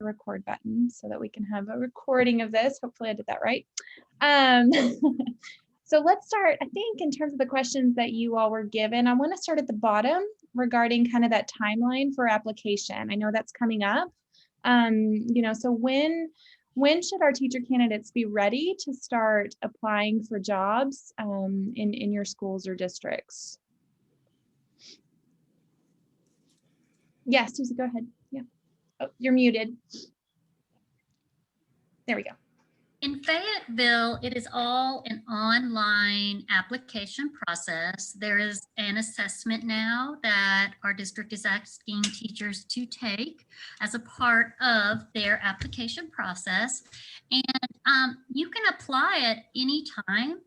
the record button so that we can have a recording of this. Hopefully I did that right. Um, so let's start, I think, in terms of the questions that you all were given. I want to start at the bottom regarding kind of that timeline for application. I know that's coming up. So when should our teacher candidates be ready to start applying for jobs in your schools or districts? Yes, Susie, go ahead. Yeah. Oh, you're muted. There we go. In Fayetteville, it is all an online application process. There is an assessment now that our district is asking teachers to take as a part of their application process. And you can apply at any time.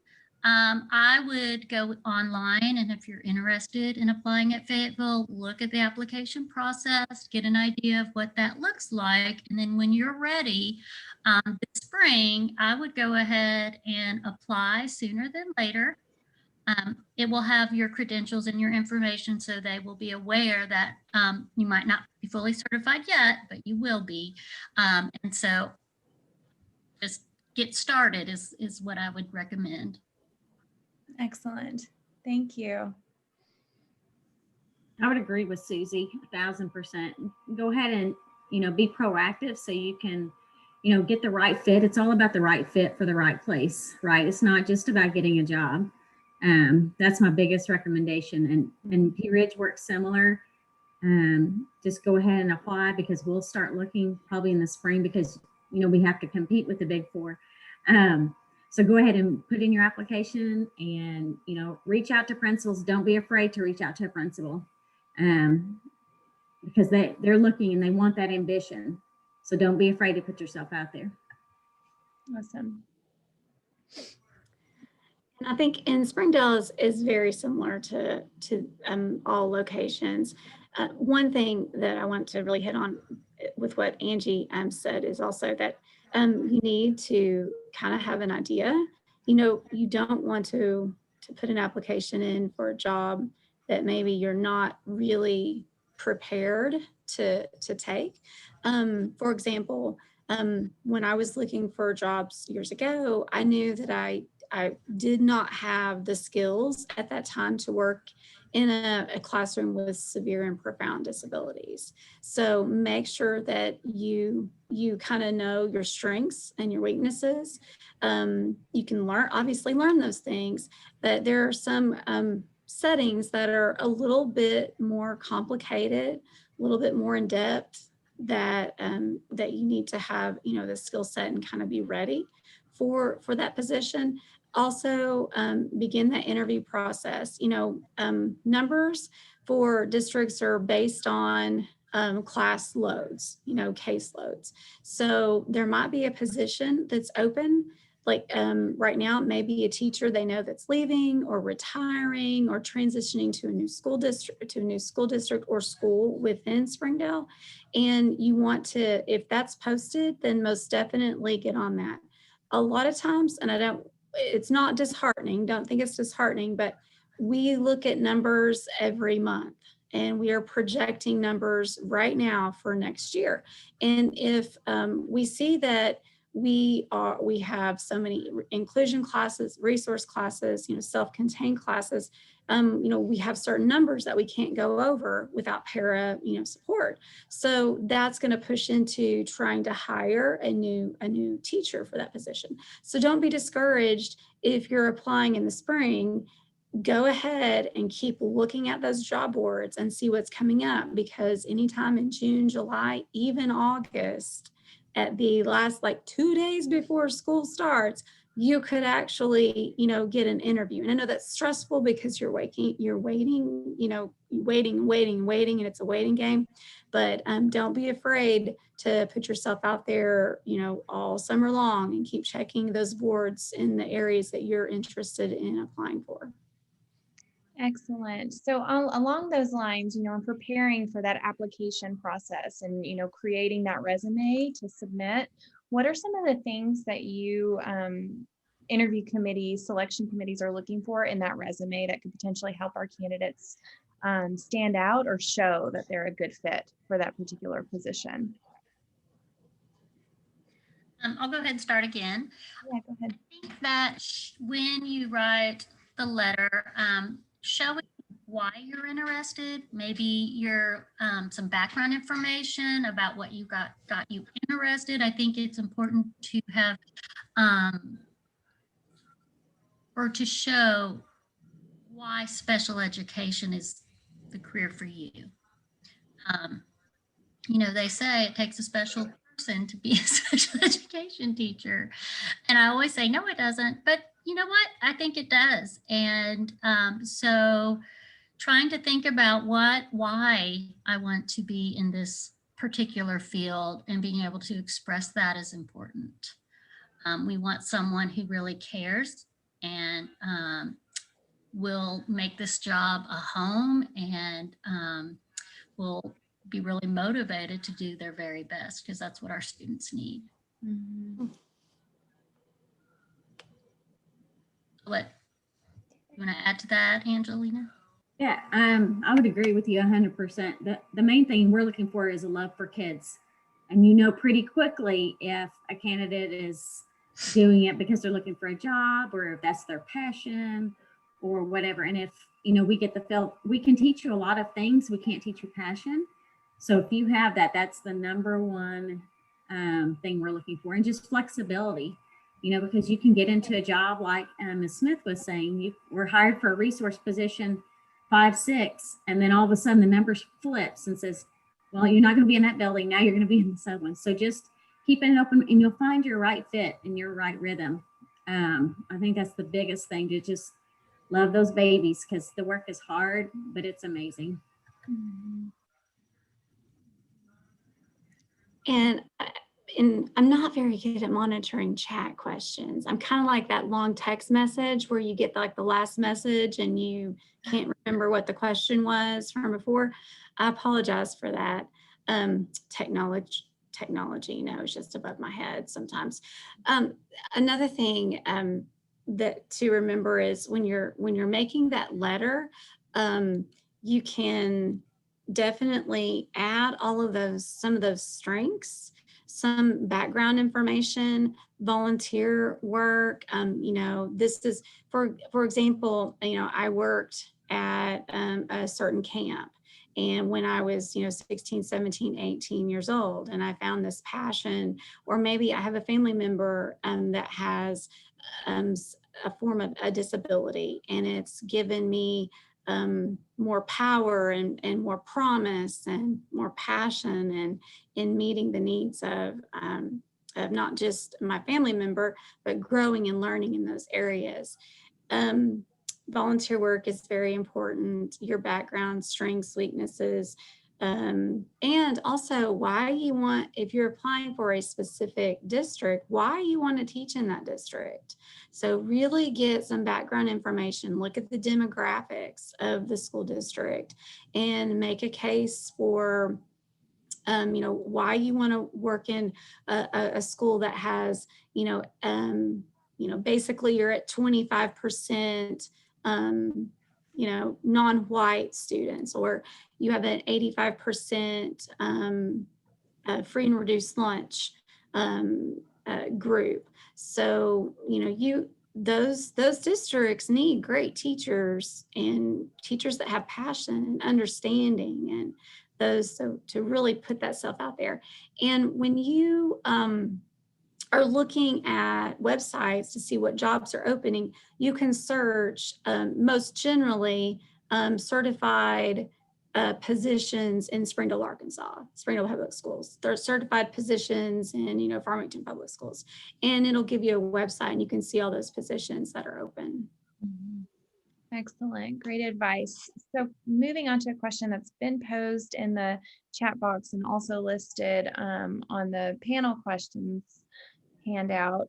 I would go online, and if you're interested in applying at Fayetteville, look at the application process, get an idea of what that looks like. And then when you're ready, this spring, I would go ahead and apply sooner than later. It will have your credentials and your information, so they will be aware that you might not be fully certified yet, but you will be. And so just get started is what I would recommend. Excellent. Thank you. I would agree with Susie 1,000%. Go ahead and, be proactive so you can, get the right fit. It's all about the right fit for the right place, right? It's not just about getting a job. That's my biggest recommendation. And P Ridge works similar. Just go ahead and apply, because we'll start looking probably in the spring, because, we have to compete with the Big Four. So go ahead and put in your application and, reach out to principals. Don't be afraid to reach out to a principal, because they're looking and they want that ambition. So don't be afraid to put yourself out there. Awesome. And I think in Springdale is very similar to all locations. One thing that I want to really hit on with what Angie said is also that you need to kind of have an idea. You don't want to put an application in for a job that maybe you're not really prepared to take. For example, when I was looking for jobs years ago, I knew that I did not have the skills at that time to work in a classroom with severe and profound disabilities. So make sure that you kind of know your strengths and your weaknesses. You can obviously learn those things, but there are some settings that are a little bit more complicated, a little bit more in depth, that you need to have, the skill set and kind of be ready for that position. Also, begin that interview process. Numbers for districts are based on class loads, case loads. So there might be a position that's open, like right now, maybe a teacher they know that's leaving or retiring or transitioning to a new school district or school within Springdale. And you want to, if that's posted, then most definitely get on that. A lot of times, and it's not disheartening, don't think it's disheartening, but we look at numbers every month, and we are projecting numbers right now for next year. And if we see that we have so many inclusion classes, resource classes, self-contained classes, we have certain numbers that we can't go over without para, support. So that's going to push into trying to hire a new teacher for that position. So don't be discouraged if you're applying in the spring. Go ahead and keep looking at those job boards and see what's coming up, because anytime in June, July, even August, at the last 2 days before school starts, you could actually, get an interview. And I know that's stressful because you're waiting, waiting, and it's a waiting game. But don't be afraid to put yourself out there, all summer long, and keep checking those boards in the areas that you're interested in applying for. Excellent. So along those lines, in preparing for that application process and, creating that resume to submit, what are some of the things that you interview committees, selection committees are looking for in that resume that could potentially help our candidates stand out or show that they're a good fit for that particular position? I'll go ahead and start again. Yeah, go ahead. I think that when you write the letter, showing why you're interested, maybe your some background information about what you got you interested. I think it's important to have or to show why special education is the career for you. You know, they say it takes a special person to be a special education teacher. And I always say, no, it doesn't. But you know what? I think it does. And so trying to think about why I want to be in this particular field and being able to express that is important. We want someone who really cares and will make this job a home and will be really motivated to do their very best because that's what our students need. What you want to add to that, Angelina? Yeah, I would agree with you 100%. The main thing we're looking for is a love for kids. And you know pretty quickly if a candidate is doing it because they're looking for a job or if that's their passion or whatever. And if, you know, we get the feel, we can teach you a lot of things. We can't teach you passion. So if you have that, that's the number one thing we're looking for. And just flexibility, you know, because you can get into a job like Ms. Smith was saying, you were hired for a resource position 5-6, and then all of a sudden the number flips and says, well, you're not going to be in that building. Now you're going to be in this other one. So just keep it open and you'll find your right fit and your right rhythm. I think that's the biggest thing, to just love those babies because the work is hard, but it's amazing. And I'm not very good at monitoring chat questions. I'm kind of like that long text message where you get like the last message and you can't remember what the question was from before. I apologize for that. Technology, you know, is just above my head sometimes. Another thing that to remember is when you're making that letter, you can definitely add all of those, some of those strengths, some background information, volunteer work. You know, this is, for example, you know, I worked at a certain camp. And when I was, you know, 16, 17, 18 years old, and I found this passion, or maybe I have a family member that has a form of a disability, and it's given me more power and more promise and more passion and in meeting the needs of not just my family member, but growing and learning in those areas. Volunteer work is very important, your background, strengths, weaknesses, and also why you want, if you're applying for a specific district, why you want to teach in that district. So really get some background information, look at the demographics of the school district and make a case for you know, why you want to work in a school that has, you know, basically you're at 25%, you know, non-white students, or you have an 85% free and reduced lunch group. So, you know, those districts need great teachers and teachers that have passion and understanding and those, so to really put that stuff out there. And when you are looking at websites to see what jobs are opening, you can search most generally certified positions in Springdale, Arkansas, Springdale Public Schools. There are certified positions in, you know, Farmington Public Schools, and it'll give you a website and you can see all those positions that are open. Excellent. Great advice. So moving on to a question that's been posed in the chat box and also listed on the panel questions handout.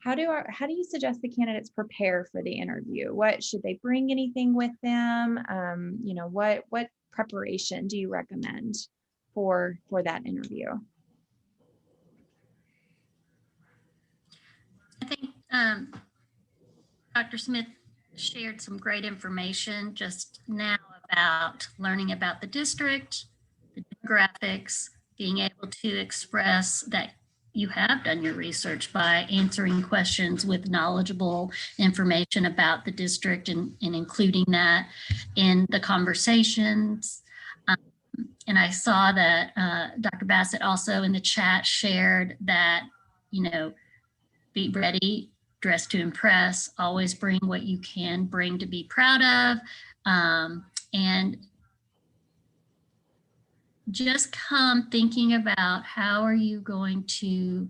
How do you suggest the candidates prepare for the interview? What should they bring anything with them? You know, what preparation do you recommend for that interview? I think Dr. Smith shared some great information just now about learning about the district, the demographics, being able to express that you have done your research by answering questions with knowledgeable information about the district and including that in the conversations. And I saw that Dr. Bassett also in the chat shared that, you know, be ready, dress to impress, always bring what you can bring to be proud of. And just come thinking about how are you going to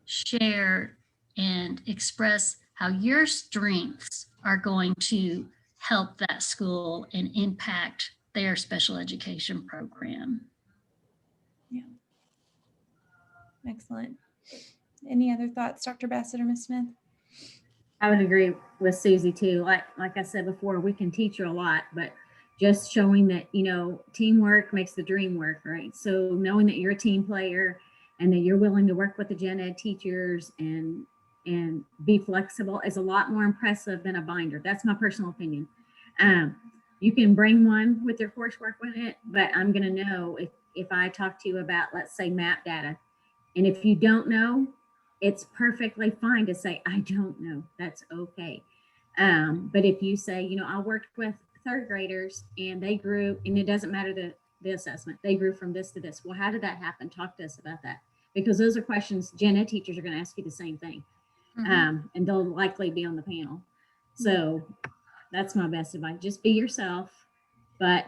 share and express how your strengths are going to help that school and impact their special education program. Yeah. Excellent. Any other thoughts, Dr. Bassett or Ms. Smith? I would agree with Susie too. Like I said before, we can teach you a lot, but just showing that, you know, teamwork makes the dream work, right? So knowing that you're a team player and that you're willing to work with the gen ed teachers and be flexible is a lot more impressive than a binder. That's my personal opinion. You can bring one with your coursework with it, but I'm going to know if I talk to you about, let's say, map data. And if you don't know, it's perfectly fine to say, I don't know. That's okay. But if you say, you know, I worked with third graders and they grew, and it doesn't matter the assessment, they grew from this to this. Well, how did that happen? Talk to us about that. Because those are questions gen ed teachers are going to ask you the same thing. And they'll likely be on the panel. So that's my best advice. Just be yourself. But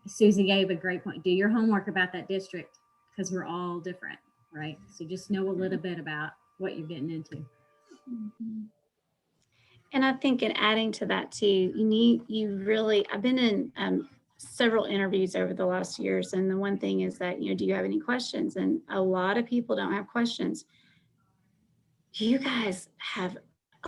Susie gave a great point. Do your homework about that district because we're all different, right? So just know a little bit about what you're getting into. And I think in adding to that too, I've been in several interviews over the last years. And the one thing is that, you know, do you have any questions? And a lot of people don't have questions. You guys have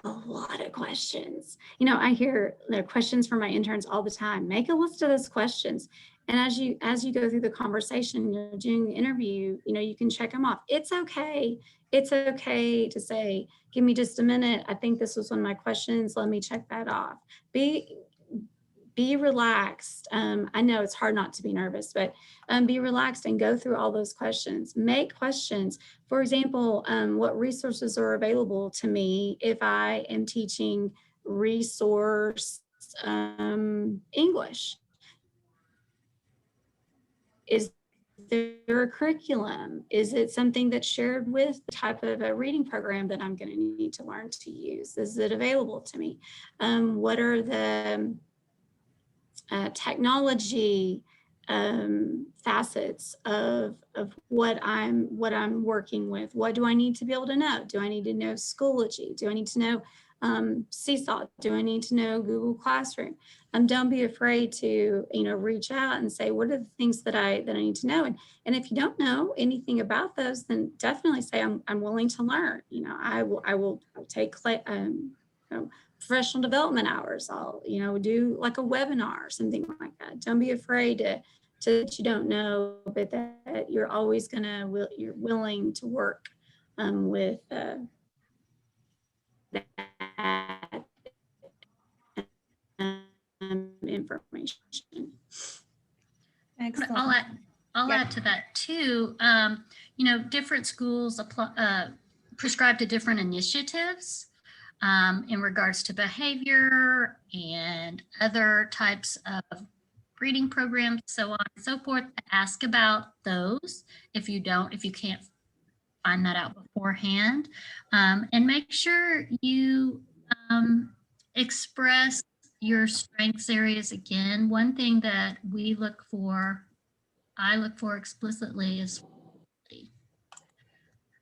a lot of questions. You know, I hear the questions from my interns all the time. Make a list of those questions. And as you go through the conversation, you're doing the interview, you know, you can check them off. It's okay. It's okay to say, give me just a minute. I think this was one of my questions. Let me check that off. Be relaxed. I know it's hard not to be nervous, but be relaxed and go through all those questions. Make questions. For example, what resources are available to me if I am teaching resource English? Is there a curriculum? Is it something that's shared with the type of a reading program that I'm going to need to learn to use? Is it available to me? What are the technology facets of what I'm working with? What do I need to be able to know? Do I need to know Schoology? Do I need to know Seesaw? Do I need to know Google Classroom? Don't be afraid to, you know, reach out and say, what are the things that I need to know? And if you don't know anything about those, then definitely say, I'm willing to learn. You know, I will take professional development hours. I'll, you know, do like a webinar or something like that. Don't be afraid to that you don't know, but that you're always you're willing to work with that information. Excellent. I'll add to that too. You know, different schools prescribe to different initiatives in regards to behavior and other types of reading programs, so on and so forth. Ask about those if you can't find that out beforehand, and make sure you express your strengths areas. Again, one thing that I look for explicitly is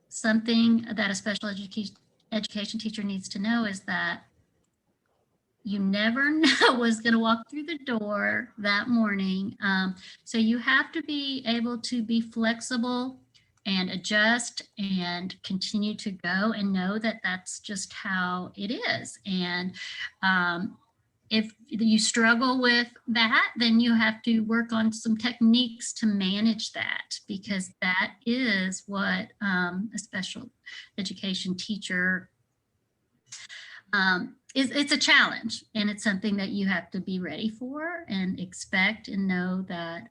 something that a special education teacher needs to know is that you never know what's going to walk through the door that morning. So you have to be able to be flexible and adjust and continue to go and know that that's just how it is. And if you struggle with that, then you have to work on some techniques to manage that, because that is what a special education teacher it's a challenge, and it's something that you have to be ready for and expect and know that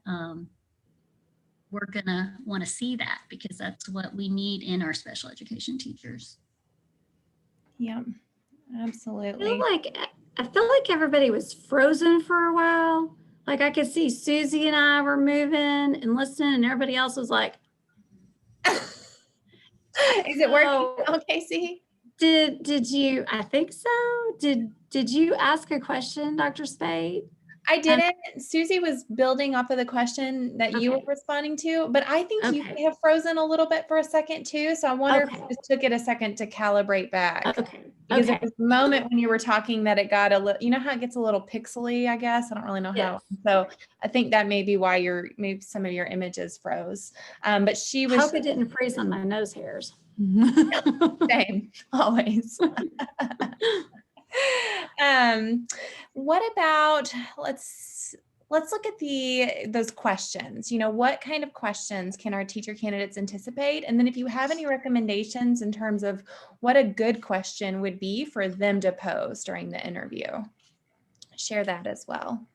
we're gonna want to see that, because that's what we need in our special education teachers. Yeah, I absolutely. I feel like everybody was frozen for a while. Like I could see Susie and I were moving and listening, and everybody else was like, Is it working Oh. now, Casey? did you, I think so. Did you ask a question, Dr. Spade? I didn't. Susie was building off of the question that you were Okay. responding to, but I think you Okay. may have frozen a little bit for a second too. So I wonder if Okay. it just took it a second to calibrate back. Okay. Because there Okay. was a moment when you were talking that it got a little, you know how it gets a little pixely, I guess. I don't really know how. Yes. So I think that may be why maybe some of your images froze. But she was Hope it didn't freeze on my nose hairs. same, always. What about, let's look at those questions. You know, what kind of questions can our teacher candidates anticipate? And then if you have any recommendations in terms of what a good question would be for them to pose during the interview, share that as well.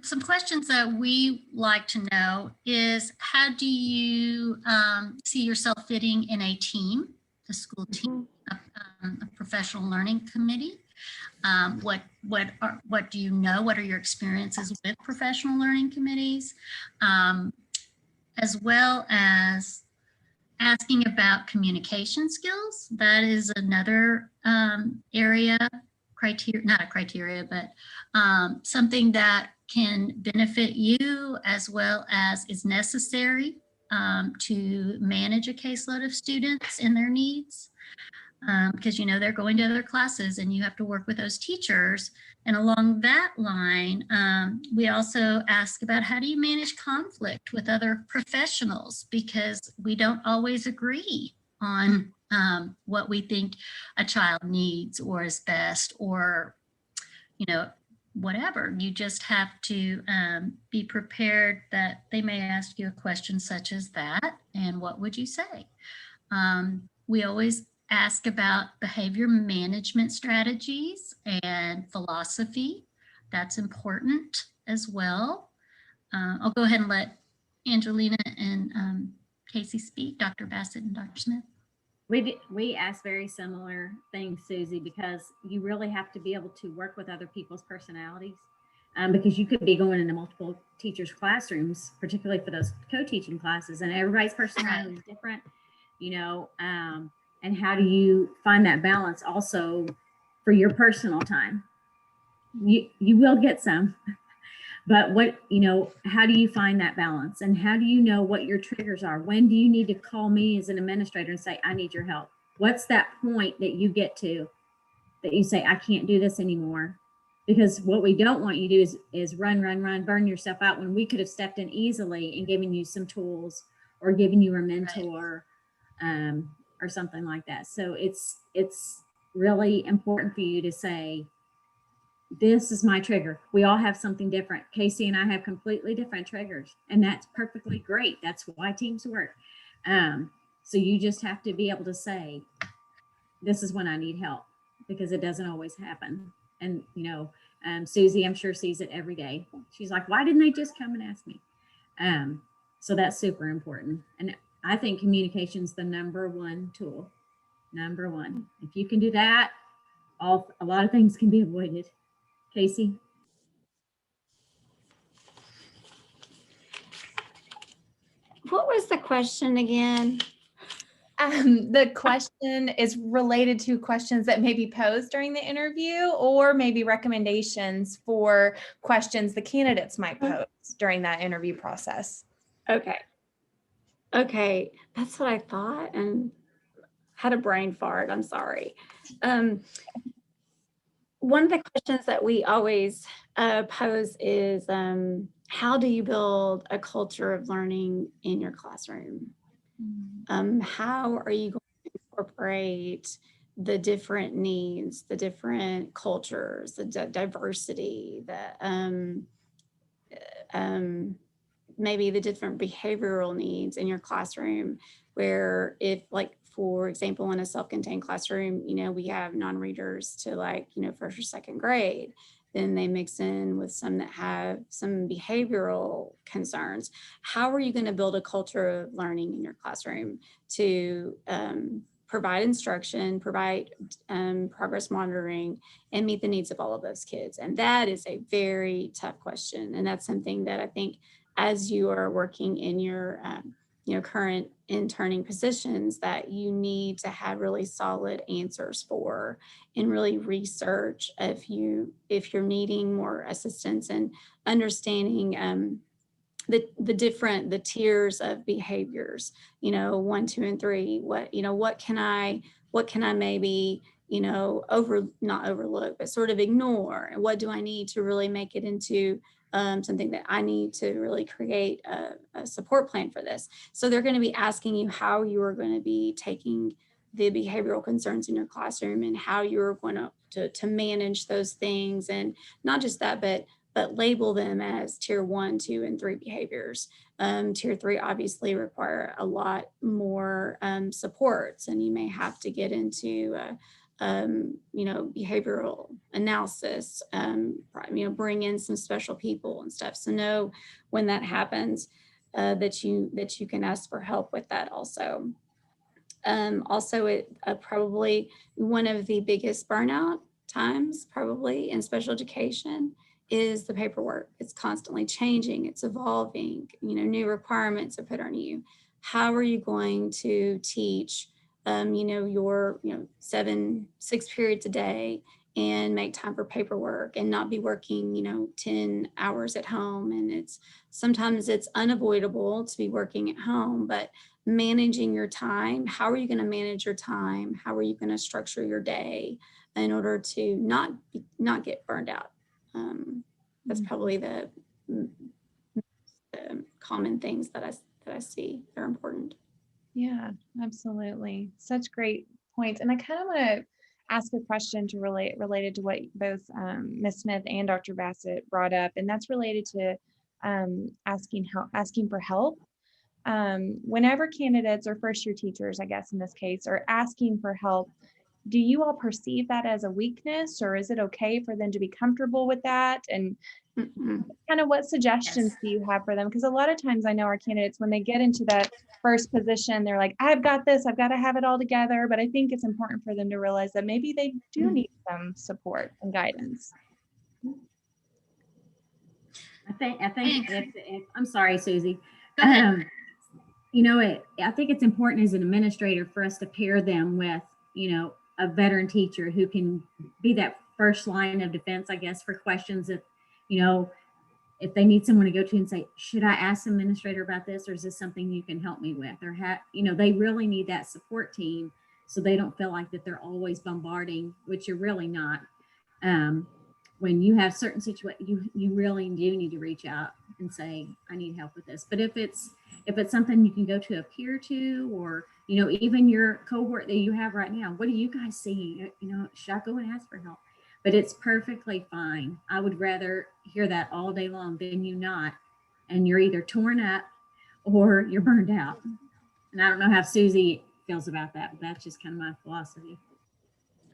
Some questions that we like to know is, how do you see yourself fitting in a team, a school team, a professional learning committee? What do you know? What are your experiences with professional learning committees? As well as asking about communication skills. That is another area, not a criteria, but something that can benefit you, as well as is necessary to manage a caseload of students and their needs. Because you know they're going to other classes and you have to work with those teachers. And along that line, we also ask about, how do you manage conflict with other professionals? Because we don't always agree on what we think a child needs or is best, or, you know, whatever. You just have to be prepared that they may ask you a question such as that, and what would you say? We always ask about behavior management strategies and philosophy. That's important as well. I'll go ahead and let Angelina and Casey speak, Dr. Bassett and Dr. Smith. We ask very similar things, Susie, because you really have to be able to work with other people's personalities, because you could be going into multiple teachers' classrooms, particularly for those co-teaching classes, and everybody's personality is different, you know, and how do you find that balance also for your personal time? You will get some, but how do you find that balance, and how do you know what your triggers are? When do you need to call me as an administrator and say, I need your help? What's that point that you get to that you say, I can't do this anymore? Because what we don't want you to do is run, burn yourself out, when we could have stepped in easily and given you some tools or given you a mentor, or something like that. So it's really important for you to say, this is my trigger. We all have something different. Casey and I have completely different triggers, and that's perfectly great. That's why teams work. So you just have to be able to say, this is when I need help, because it doesn't always happen. And, Susie, I'm sure, sees it every day. She's like, why didn't they just come and ask me? So that's super important. And I think communication is the #1 tool. #1. If you can do that, a lot of things can be avoided. Casey? What was the question again? The question is related to questions that may be posed during the interview, or maybe recommendations for questions the candidates might pose during that interview process. Okay, that's what I thought, and had a brain fart. I'm sorry. One of the questions that we always pose is, how do you build a culture of learning in your classroom? How are you going to incorporate the different needs, the different cultures, the diversity, maybe the different behavioral needs in your classroom, where if, like, for example, in a self-contained classroom, we have non-readers to, like, first or second grade. then they mix in with some that have some behavioral concerns. How are you going to build a culture of learning in your classroom to provide instruction, provide progress monitoring, and meet the needs of all of those kids? And that is a very tough question. And that's something that I think as you are working in your current interning positions, that you need to have really solid answers for, and really research if you're needing more assistance and understanding the tiers of behaviors, 1, 2, and 3. What can I maybe, not overlook, but sort of ignore? And what do I need to really make it into something that I need to really create a support plan for this? So they're going to be asking you how you are going to be taking the behavioral concerns in your classroom and how you're going to manage those things. And not just that, but label them as tier 1, 2, and 3 behaviors. Tier 3 obviously require a lot more supports, and you may have to get into behavioral analysis, bring in some special people and stuff. So know when that happens that you can ask for help with that also. Also, it probably one of the biggest burnout times probably in special education is the paperwork. It's constantly changing, it's evolving, new requirements are put on you. How are you going to teach, your 6 periods a day and make time for paperwork and not be working, 10 hours at home? And sometimes it's unavoidable to be working at home, but managing your time, how are you going to manage your time? How are you going to structure your day in order to not get burned out? That's probably the common things that I see that are important. Yeah, absolutely. Such great points. And I kind of want to ask a question to related to what both Ms. Smith and Dr. Bassett brought up, and that's related to asking for help. Whenever candidates or first-year teachers, I guess in this case, are asking for help, do you all perceive that as a weakness, or is it okay for them to be comfortable with that? And kind of what suggestions do you have for them? Because a lot of times I know our candidates, when they get into that first position, they're like, I've got this, I've got to have it all together. But I think it's important for them to realize that maybe they do need some support and guidance. I think if I'm sorry, Susie. Go ahead. I think it's important as an administrator for us to pair them with, a veteran teacher who can be that first line of defense, I guess, for questions if they need someone to go to and say, should I ask the administrator about this, or is this something you can help me with? Or they really need that support team so they don't feel like that they're always bombarding, which you're really not. When you have certain situations, you really do need to reach out and say, I need help with this. But if it's something you can go to a peer to, or, even your cohort that you have right now, what do you guys see? Should I go and ask for help? But it's perfectly fine. I would rather hear that all day long than you not. And you're either torn up or you're burned out. And I don't know how Susie feels about that, but that's just kind of my philosophy.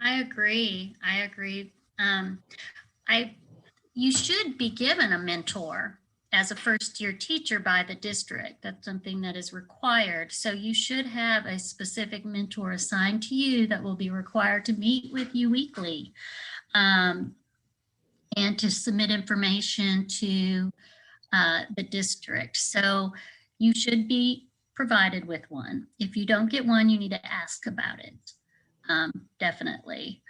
I agree. You should be given a mentor as a first-year teacher by the district. That's something that is required. So you should have a specific mentor assigned to you that will be required to meet with you weekly and to submit information to the district. So you should be provided with one. If you don't get one, you need to ask about it, definitely.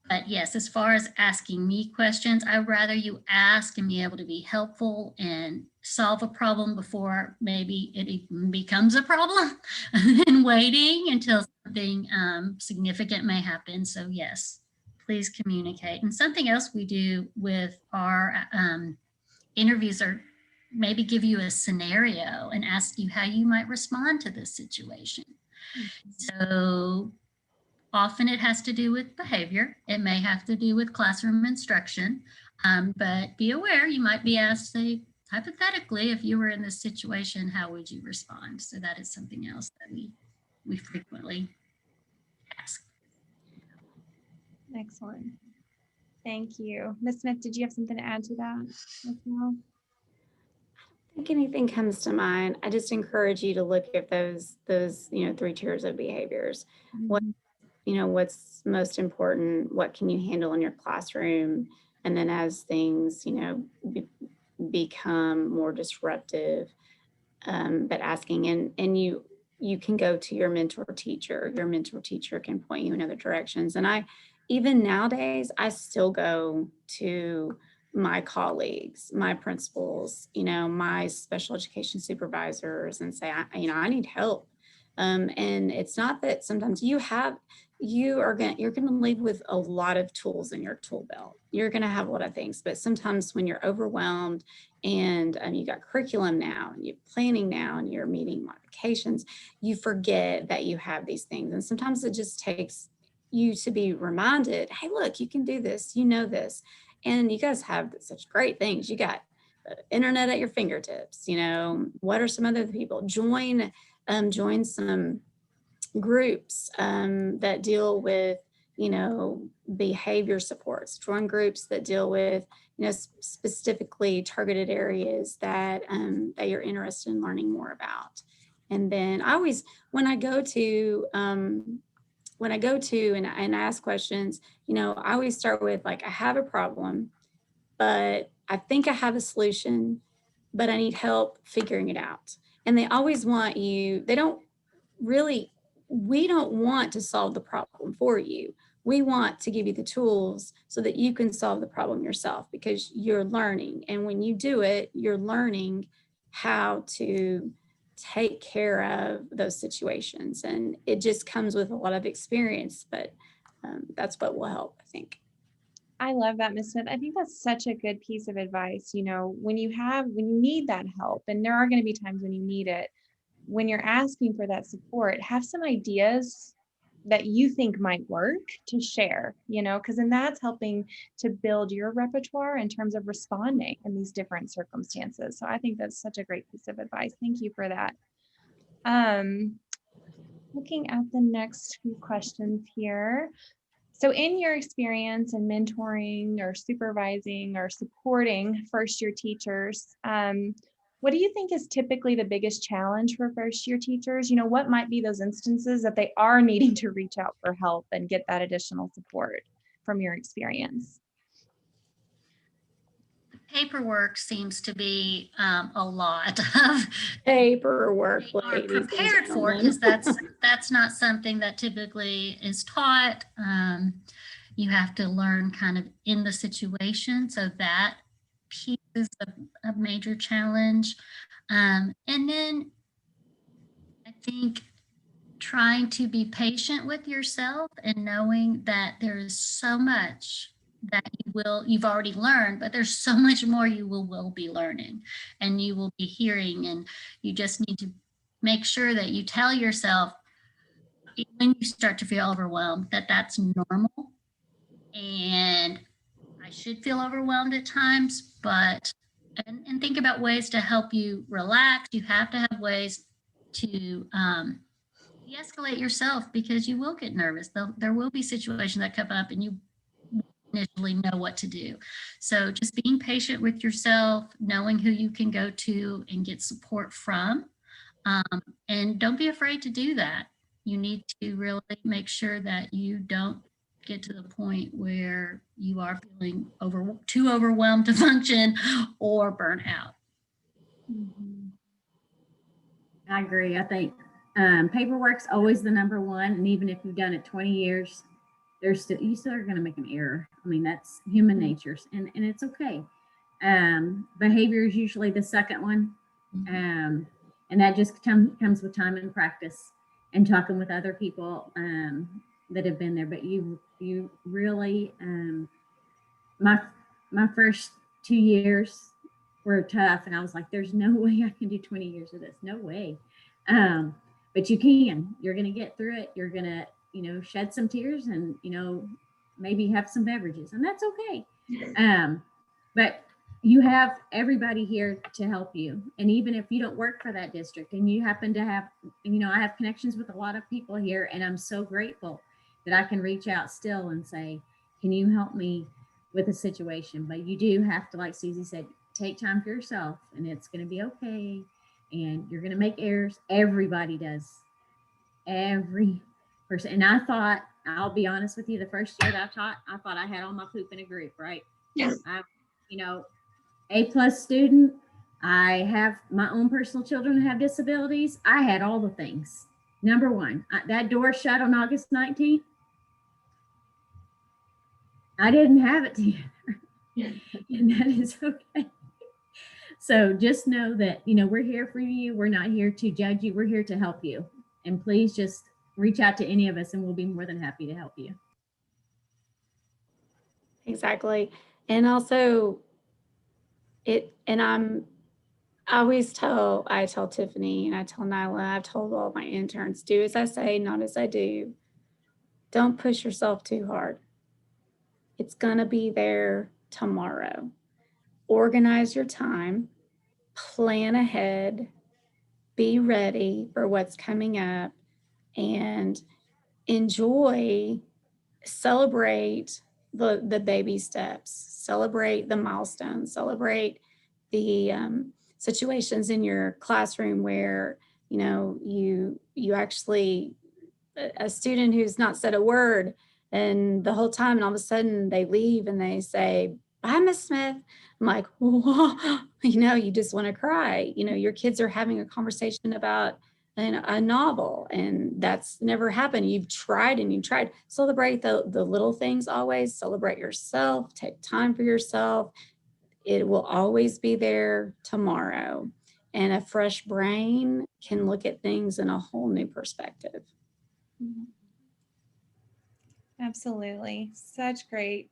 But yes, as far as asking me questions, I'd rather you ask and be able to be helpful and solve a problem before maybe it even becomes a problem than waiting until something significant may happen. So yes, please communicate. And something else we do with our interviews are maybe give you a scenario and ask you how you might respond to this situation. So often it has to do with behavior. It may have to do with classroom instruction, but be aware you might be asked, say, hypothetically, if you were in this situation, how would you respond? So that is something else that we frequently ask. Excellent. Thank you. Ms. Smith, did you have something to add to that as well? I think anything comes to mind, I just encourage you to look at those, 3 tiers of behaviors. What, what's most important? What can you handle in your classroom? And then as things, become more disruptive, but asking, and you can go to your mentor teacher. Your mentor teacher can point you in other directions. And even nowadays, I still go to my colleagues, my principals, my special education supervisors, and say, I need help. And it's not that sometimes you're going to leave with a lot of tools in your tool belt. You're going to have a lot of things, but sometimes when you're overwhelmed and you got curriculum now and you're planning now and you're meeting modifications, you forget that you have these things. And sometimes it just takes you to be reminded, hey, look, you can do this, this. And you guys have such great things. You got the internet at your fingertips. What are some other people? Join some groups that deal with, behavior supports. Join groups that deal with, specifically targeted areas that that you're interested in learning more about. And then I always, when I go to and ask questions, I always start with like, I have a problem, but I think I have a solution, but I need help figuring it out. And they always want you, we don't want to solve the problem for you. We want to give you the tools so that you can solve the problem yourself, because you're learning. And when you do it, you're learning how to take care of those situations. And it just comes with a lot of experience, but that's what will help, I think. I love that, Ms. Smith. I think that's such a good piece of advice. When you need that help, and there are going to be times when you need it, when you're asking for that support, have some ideas that you think might work to share, because then that's helping to build your repertoire in terms of responding in these different circumstances. So I think that's such a great piece of advice. Thank you for that. Looking at the next few questions here. So in your experience in mentoring or supervising or supporting first-year teachers, what do you think is typically the biggest challenge for first-year teachers? What might be those instances that they are needing to reach out for help and get that additional support from your experience? Paperwork seems to be a lot of Paperwork, they are ladies and prepared for, gentlemen. because that's not something that typically is taught. You have to learn kind of in the situation, so that piece is a major challenge. And then I think trying to be patient with yourself and knowing that there is so much that you've already learned, but there's so much more you will be learning and you will be hearing, and you just need to make sure that you tell yourself when you start to feel overwhelmed that that's normal, and I should feel overwhelmed at times, but and think about ways to help you relax. You have to have ways to de-escalate yourself, because you will get nervous. There will be situations that come up and you initially know what to do. So just being patient with yourself, knowing who you can go to and get support from. And don't be afraid to do that. You need to really make sure that you don't get to the point where you are feeling too overwhelmed to function or burn out. Mm-hmm. I agree. I think paperwork's always the number one, and even if you've done it 20 years, you still are going to make an error. I mean, that's human nature, and it's okay. Behavior is usually the second one, and that just comes with time and practice and talking with other people that have been there. But you really my first 2 years were tough, and I was like, there's no way I can do 20 years of this. No way. But you can. You're going to get through it. You're going to, shed some tears and, maybe have some beverages, and that's okay. But you have everybody here to help you. And even if you don't work for that district and you happen to have, I have connections with a lot of people here, and I'm so grateful that I can reach out still and say, can you help me with a situation. But you do have to, like Susie said, take time for yourself, and it's going to be okay. And you're going to make errors. Everybody does. Every person. And I thought, I'll be honest with you, the first year that I taught, I thought I had all my poop in a group, right? Yes. I, A+ student. I have my own personal children who have disabilities. I had all the things. Number one, that door shut on August 19th. I didn't have it together. And that is okay. So just know that, we're here for you. We're not here to judge you. We're here to help you. And please just reach out to any of us and we'll be more than happy to help you. Exactly. And also I tell Tiffany and I tell Nyla, I've told all my interns, do as I say, not as I do. Don't push yourself too hard. It's gonna be there tomorrow. Organize your time, plan ahead, be ready for what's coming up, and celebrate the baby steps, celebrate the milestones, celebrate the situations in your classroom where you actually, a student who's not said a word and the whole time, and all of a sudden they leave and they say, "Bye, Miss Smith." I'm like, whoa, you just want to cry. Your kids are having a conversation about a novel, and that's never happened. You've tried and you tried. Celebrate the little things always. Celebrate yourself. Take time for yourself. It will always be there tomorrow. And a fresh brain can look at things in a whole new perspective. Absolutely. Such great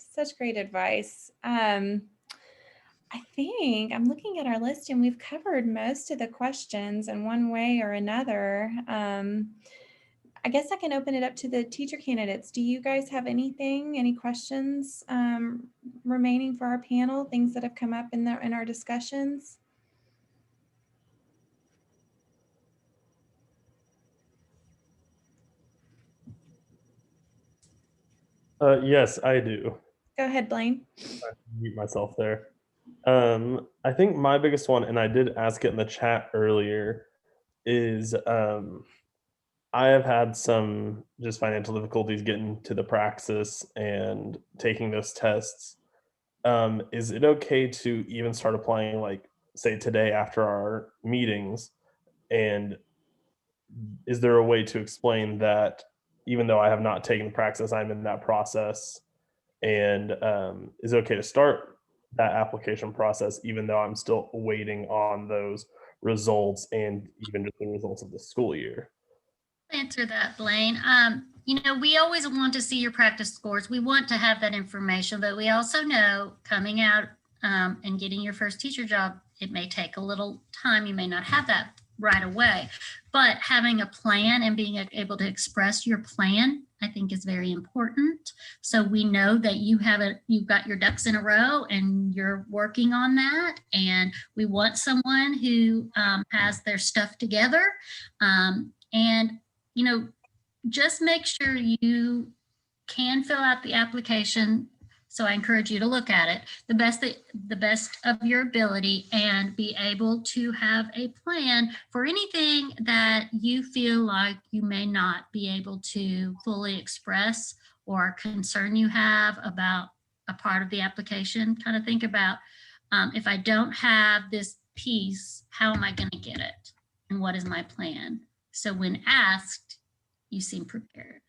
advice. I think I'm looking at our list and we've covered most of the questions in one way or another. I guess I can open it up to the teacher candidates. Do you guys have any questions remaining for our panel, things that have come up in our discussions? Yes, I do. Go ahead, Blaine. I mute myself there. I think my biggest one, and I did ask it in the chat earlier, is I have had some just financial difficulties getting to the praxis and taking those tests. Is it okay to even start applying, like, say today after our meetings? And is there a way to explain that even though I have not taken the praxis, I'm in that process? And is it okay to start that application process even though I'm still waiting on those results and even just the results of the school year? Answer that, Blaine. We always want to see your practice scores. We want to have that information, but we also know coming out and getting your first teacher job, it may take a little time. You may not have that right away, but having a plan and being able to express your plan, I think, is very important. So we know that you've got your ducks in a row and you're working on that. And we want someone who has their stuff together. Just make sure you can fill out the application. So I encourage you to look at it the best of your ability and be able to have a plan for anything that you feel like you may not be able to fully express or concern you have about a part of the application. Kind of think about, if I don't have this piece, how am I going to get it? And what is my plan? So when asked, you seem prepared.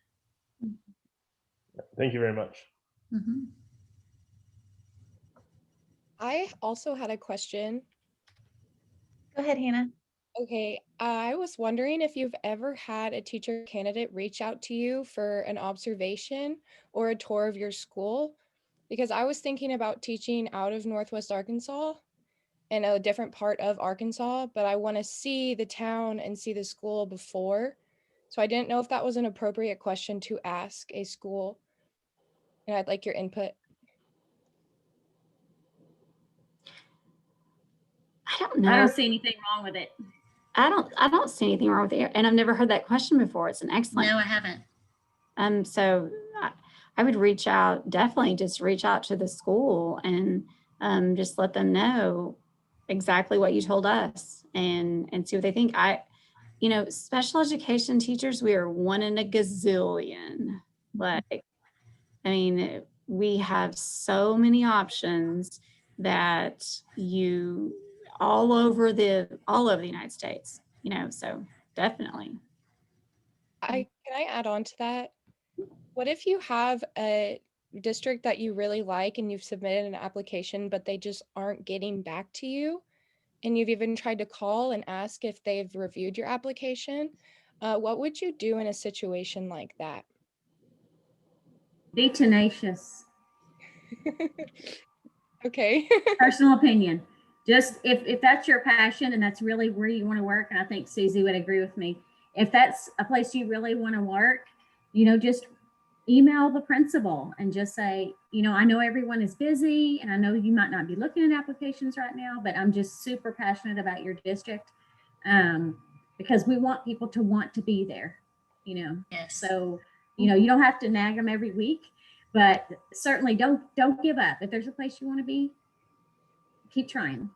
Thank you very much. Mm-hmm. I also had a question. Go ahead, Hannah. Okay, I was wondering if you've ever had a teacher candidate reach out to you for an observation or a tour of your school, because I was thinking about teaching out of Northwest Arkansas in a different part of Arkansas, but I want to see the town and see the school before. So I didn't know if that was an appropriate question to ask a school, and I'd like your input. I don't know. I don't see anything wrong with it. I don't see anything wrong with it. And I've never heard that question before. It's an excellent. No, I haven't. So I would reach out, definitely just reach out to the school and just let them know exactly what you told us and see what they think. Special education teachers, we are one in a gazillion. Like, I mean, we have so many options that you all over the United States, so definitely. Can I add on to that? What if you have a district that you really like and you've submitted an application, but they just aren't getting back to you? And you've even tried to call and ask if they've reviewed your application. What would you do in a situation like that? Be tenacious. Okay. Personal opinion. Just if that's your passion and that's really where you want to work, and I think Susie would agree with me, if that's a place you really want to work, just email the principal and just say, I know everyone is busy and I know you might not be looking at applications right now, but I'm just super passionate about your district, because we want people to want to be there, Yes. So, you don't have to nag them every week, but certainly don't give up. If there's a place you want to be, keep trying.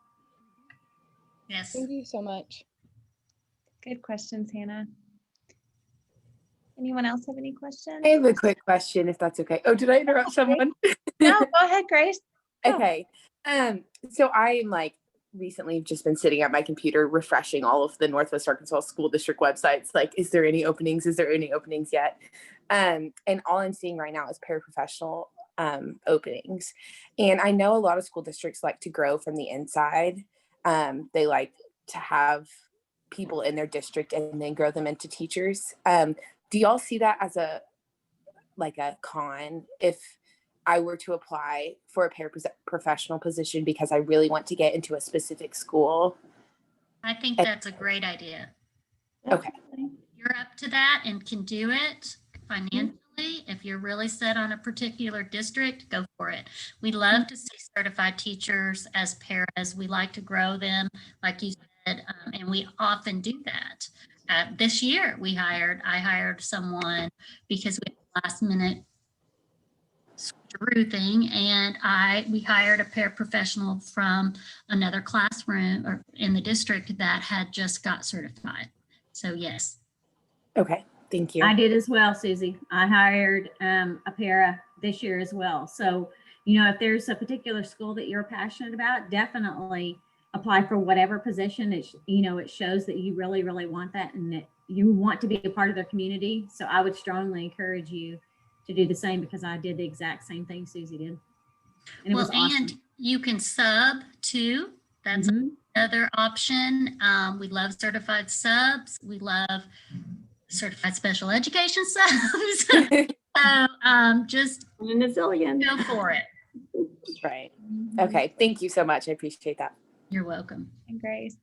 Yes. Thank you so much. Good questions, Hannah. Anyone else have any questions? I have a quick question, if that's okay. Oh, did I interrupt someone? No, go ahead, Grace. Okay. So I am recently just been sitting at my computer refreshing all of the Northwest Arkansas School District websites. Is there any openings? Is there any openings yet? And all I'm seeing right now is paraprofessional openings. And I know a lot of school districts like to grow from the inside. They like to have people in their district and then grow them into teachers. Do y'all see that as a con if I were to apply for a paraprofessional position because I really want to get into a specific school? I think that's a great idea. Okay. You're up to that and can do it financially. If you're really set on a particular district, go for it. We love to see certified teachers as paras. We like to grow them, like you said, and we often do that. This year, I hired someone because we had a last minute switcheroo thing, and we hired a paraprofessional from another classroom or in the district that had just got certified. So yes. Okay, thank you. I did as well, Susie. I hired a para this year as well. So, if there's a particular school that you're passionate about, definitely apply for whatever position. It shows that you really, really want that and that you want to be a part of their community. So I would strongly encourage you to do the same, because I did the exact same thing Susie did. And it was awesome. And you can sub too. That's another option. We love certified subs. We love certified special education subs. So just In a zillion. go for it. Right. Okay, thank you so much. I appreciate that. You're welcome. And Grace.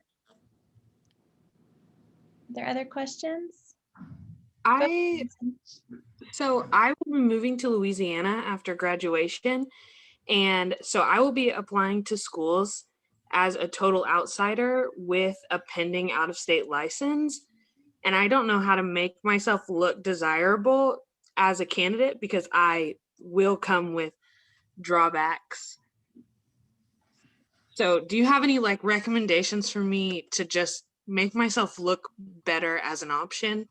Are there other questions? So I will be moving to Louisiana after graduation. And so I will be applying to schools as a total outsider with a pending out-of-state license. And I don't know how to make myself look desirable as a candidate because I will come with drawbacks. So do you have any recommendations for me to just make myself look better as an option?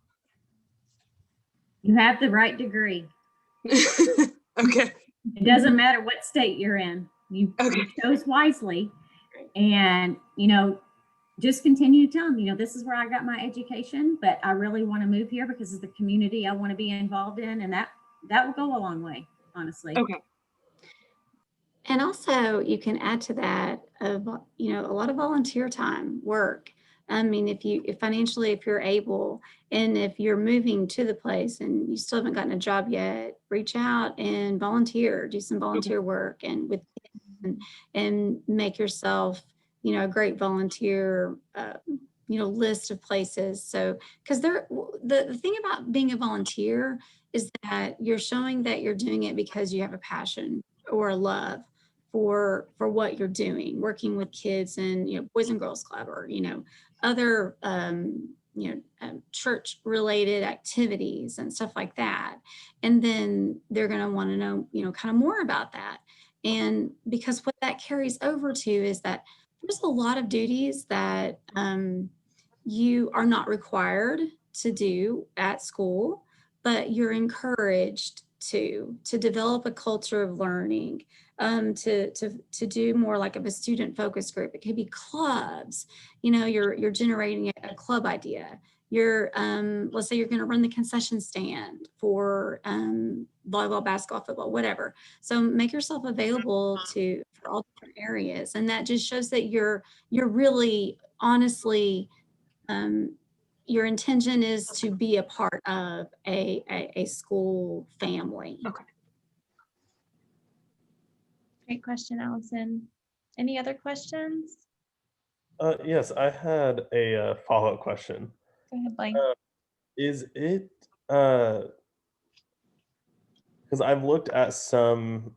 You have the right degree. Okay. It doesn't matter what state you're in. You chose wisely, and just continue to tell them, this is where I got my education, but I really want to move here because of the community I want to be involved in, and that will go a long way, honestly. Okay. And also you can add to that, a lot of volunteer time work. I mean, if financially, if you're able, and if you're moving to the place and you still haven't gotten a job yet, reach out and volunteer, do some volunteer work and with kids and make yourself, a great volunteer, list of places. So, because the thing about being a volunteer is that you're showing that you're doing it because you have a passion or a love for what you're doing, working with kids and, Boys and Girls Club or, other church related activities and stuff like that. And then they're going to want to know, kind of more about that. And because what that carries over to is that there's a lot of duties that you are not required to do at school, but you're encouraged to develop a culture of learning, to do more like of a student focus group. It could be clubs, you're generating a club idea. You're, let's say you're going to run the concession stand for volleyball, basketball, football, whatever. So make yourself available for all different areas. And that just shows that you're really honestly, your intention is to be a part of a school family. Okay. Great question, Allison. Any other questions? Yes, I had a follow-up question. Go ahead, Blaine. Is it because I've looked at some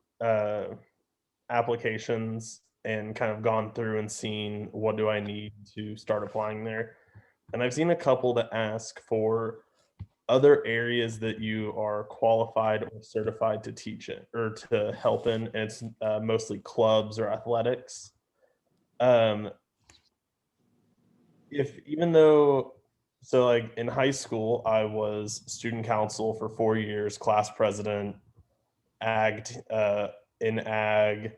applications and kind of gone through and seen what do I need to start applying there. And I've seen a couple that ask for other areas that you are qualified or certified to teach it or to help in. And it's mostly clubs or athletics. Even though, so like in high school, I was student council for 4 years, class president, in ag,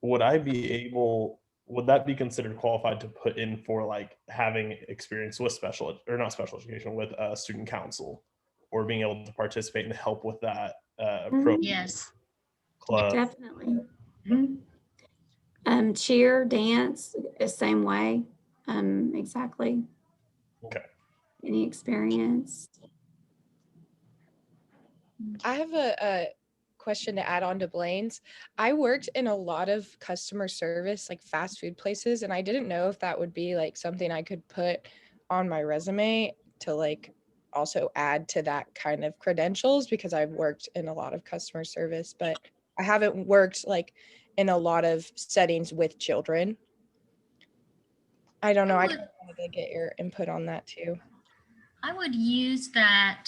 would that be considered qualified to put in for like having experience with not special education, with student council, or being able to participate and help with that program? Yes. Club? Definitely. Cheer, dance, same way. Exactly. Okay. Any experience? I have a question to add on to Blaine's. I worked in a lot of customer service, like fast food places, and I didn't know if that would be like something I could put on my resume to like also add to that kind of credentials, because I've worked in a lot of customer service, but I haven't worked like in a lot of settings with children. I don't know. I kind of wanted to get your input on that too. I would use that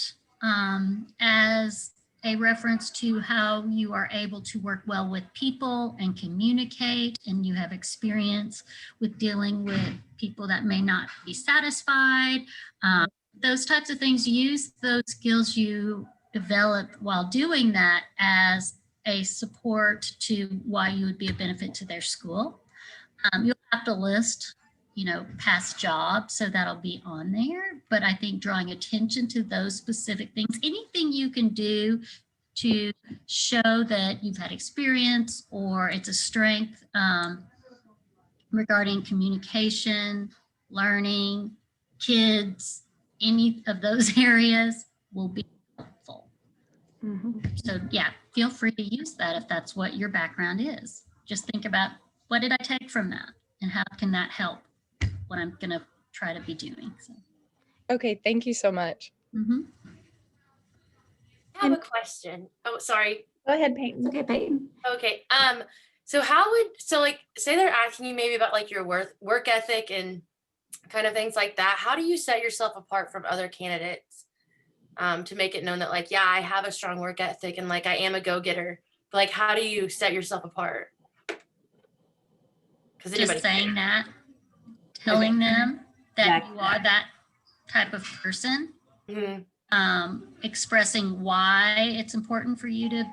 as a reference to how you are able to work well with people and communicate, and you have experience with dealing with people that may not be satisfied. Those types of things. Use those skills you developed while doing that as a support to why you would be a benefit to their school. You'll have to list past jobs, so that'll be on there. But I think drawing attention to those specific things, anything you can do to show that you've had experience or it's a strength regarding communication, learning, kids, any of those areas will be helpful. So yeah, feel free to use that if that's what your background is. Just think about, what did I take from that and how can that help what I'm going to try to be doing. So. Okay, thank you so much. Mm-hmm. I have a question. Oh, sorry. Go ahead, Peyton. Okay, Peyton. Okay. So like, say they're asking you maybe about like your work ethic and kind of things like that. How do you set yourself apart from other candidates to make it known that like, yeah, I have a strong work ethic and like I am a go-getter. But like, how do you set yourself apart? Because just saying that. Telling them that you are that type of person, expressing why it's important for you to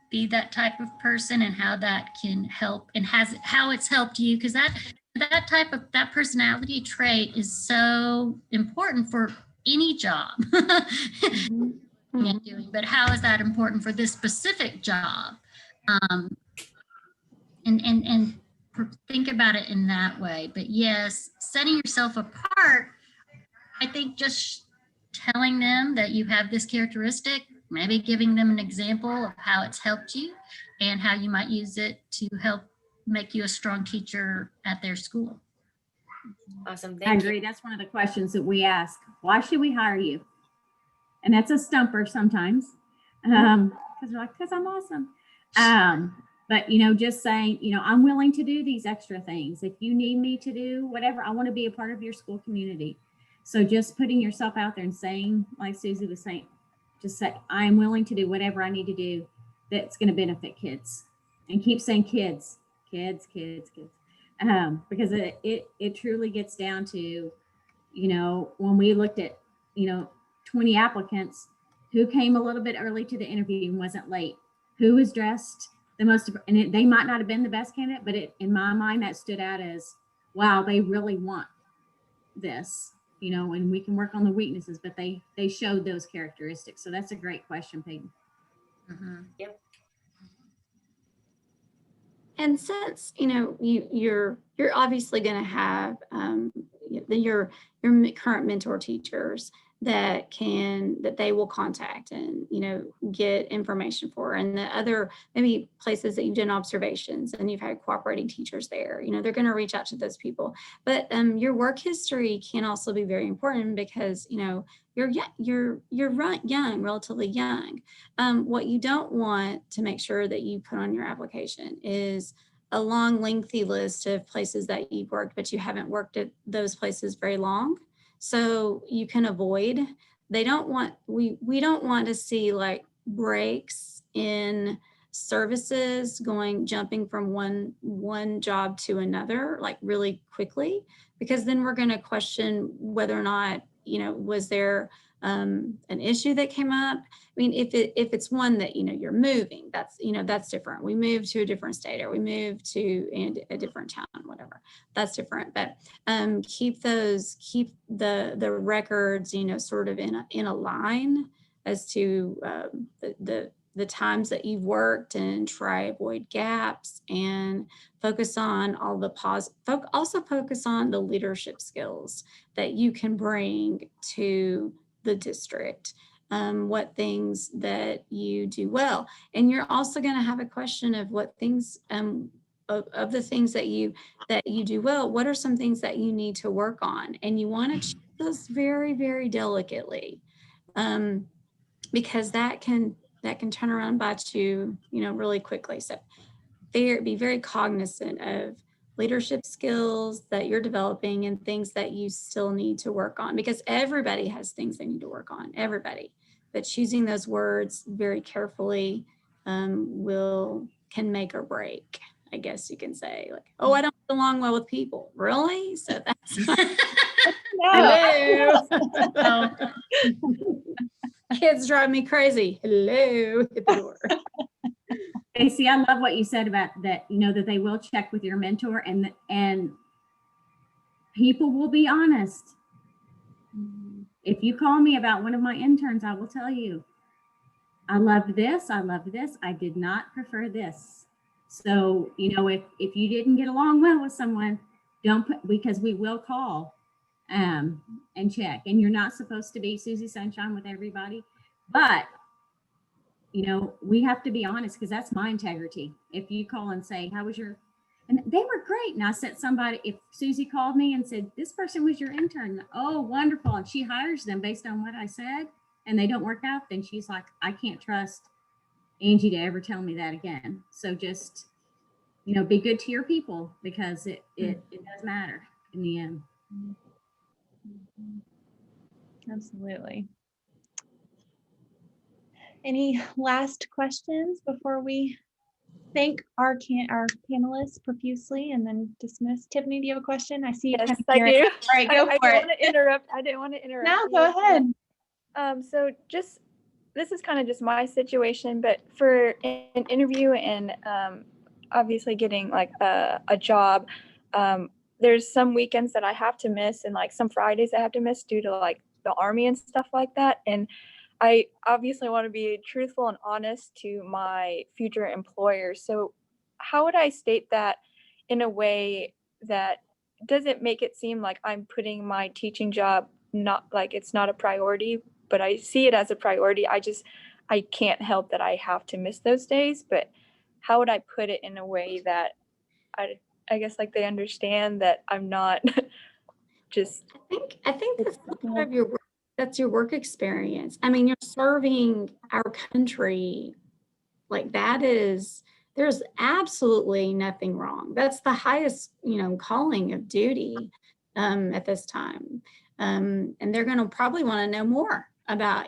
be that type of person and how that can help and how it's helped you, because that personality trait is so important for any job. But how is that important for this specific job? And think about it in that way. But yes, setting yourself apart, I think just telling them that you have this characteristic, maybe giving them an example of how it's helped you and how you might use it to help make you a strong teacher at their school. Awesome. I agree. That's one of the questions that we ask. Why should we hire you? And that's a stumper sometimes. Because they're like, because I'm awesome. But, just saying, I'm willing to do these extra things. If you need me to do whatever, I want to be a part of your school community. So just putting yourself out there and saying, like Susie was saying, just say, I'm willing to do whatever I need to do that's going to benefit kids. And keep saying kids, kids, kids, kids. Because it truly gets down to, when we looked at, 20 applicants, who came a little bit early to the interview and wasn't late, who was dressed the most, and they might not have been the best candidate, but in my mind, that stood out as, wow, they really want this, and we can work on the weaknesses, but they showed those characteristics. So that's a great question, Peyton. Yep. And since you're obviously going to have your current mentor teachers that they will contact and get information for, and the other maybe places that you've done observations and you've had cooperating teachers there, they're going to reach out to those people. But your work history can also be very important because you're young, relatively young. What you don't want to make sure that you put on your application is a long, lengthy list of places that you've worked, but you haven't worked at those places very long. So you can avoid, we don't want to see like breaks in services jumping from one job to another, like really quickly, because then we're going to question whether or not, was there an issue that came up. I mean, if it's one that you're moving, that's different. We move to a different state, or we move to a different town, whatever. That's different. But keep the records, sort of in a line as to the times that you've worked, and try avoid gaps and focus on all the also focus on the leadership skills that you can bring to the district, what things that you do well. And you're also going to have a question of what things, of the things that you do well, what are some things that you need to work on? And you want to choose those very, very delicately, because that can turn around and bite you, really quickly. So be very cognizant of leadership skills that you're developing and things that you still need to work on, because everybody has things they need to work on, everybody. But choosing those words very carefully can make or break, I guess you can say. Like, oh, I don't get along well with people. Really? So that's hello. Oh, Kids drive me crazy. Hello at the door. Casey, I love what you said about that, that they will check with your mentor, and people will be honest. If you call me about one of my interns, I will tell you, I loved this, I did not prefer this. So, if you didn't get along well with someone, because we will call and check. And you're not supposed to be Susie Sunshine with everybody, but we have to be honest, because that's my integrity. If you call and say, how was and they were great. And I sent somebody, if Susie called me and said, this person was your intern, oh, wonderful, and she hires them based on what I said, and they don't work out, then she's like, I can't trust Angie to ever tell me that again. So just, be good to your people, because it does matter in the end. Absolutely. Any last questions before we thank our panelists profusely and then dismiss? Tiffany, do you have a question? I see you. Yes, kind of I do. All right, go for it. I didn't want to interrupt. No, go ahead. So this is kind of just my situation, but for an interview and obviously getting like a job, there's some weekends that I have to miss, and like some Fridays I have to miss due to like the Army and stuff like that. And I obviously want to be truthful and honest to my future employers. So how would I state that in a way that doesn't make it seem like I'm putting my teaching job, not like it's not a priority, but I see it as a priority. I can't help that I have to miss those days, but how would I put it in a way that I guess like they understand that I'm not just. I think that's part of your work. That's your work experience. I mean, you're serving our country. Like there's absolutely nothing wrong. That's the highest, calling of duty at this time. And they're going to probably want to know more about,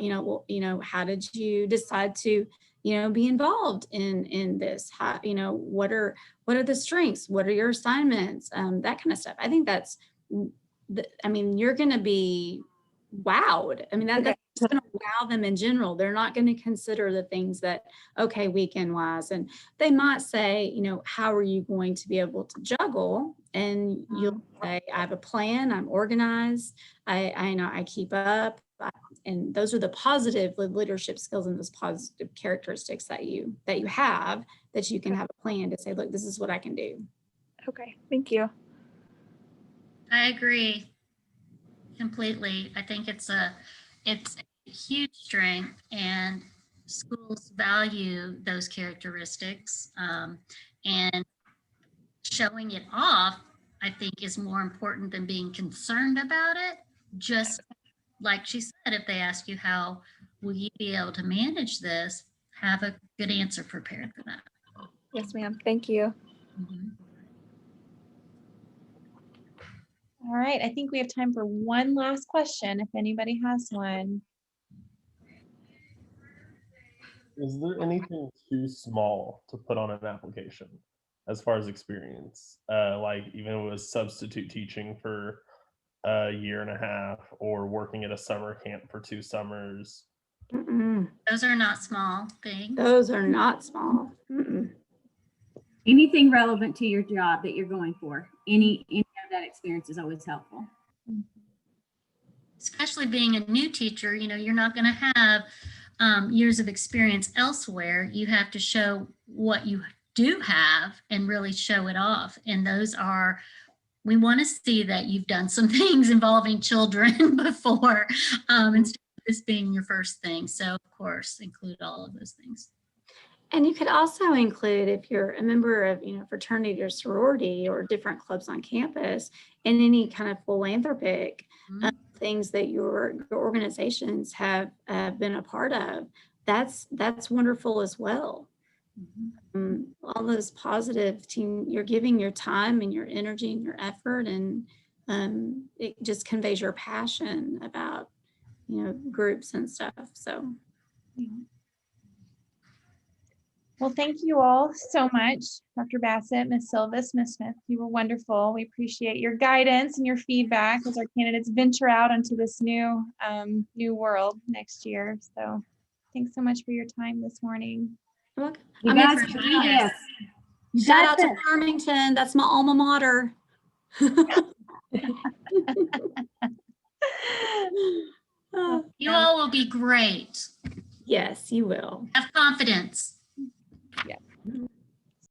how did you decide to, be involved in this? How, what are the strengths? What are your assignments? That kind of stuff. I think that's, you're going to be wowed. That's going to wow them in general. They're not going to consider the things that, okay, weekend wise, and they might say, how are you going to be able to juggle? And you'll say, I have a plan, I'm organized, I know I keep up. And those are the positive leadership skills and those positive characteristics that you have, that you can have a plan to say, look, this is what I can do. Okay, thank you. I agree completely. I think it's a huge strength, and schools value those characteristics, and showing it off, I think, is more important than being concerned about it. Just like she said, if they ask you, how will you be able to manage this, have a good answer prepared for that. Yes, ma'am. Thank you. Mhm. All right, I think we have time for one last question if anybody has one. Is there anything too small to put on an application as far as experience? Like even if it was substitute teaching for a year and a half, or working at a summer camp for 2 summers. Those are not small things. Those are not small. Anything relevant to your job that you're going for, any of that experience is always helpful. Especially being a new teacher, you're not going to have years of experience elsewhere. You have to show what you do have and really show it off. And we want to see that you've done some things involving children before, instead of this being your first thing. So of course, include all of those things. And you could also include, if you're a member of, fraternity or sorority or different clubs on campus, and any kind of philanthropic things that your organizations have been a part of, that's wonderful as well. All those positive you're giving your time and your energy and your effort, and it just conveys your passion about, groups and stuff. So. Well, thank you all so much, Dr. Bassett, Ms. Silvis, Ms. Smith. You were wonderful. We appreciate your guidance and your feedback as our candidates venture out into this new world next year. So thanks so much for your time this morning. You're welcome. You guys are genius. Shout out to Farmington. That's my alma mater. You all will be great. Yes, you will. Have confidence. Yeah.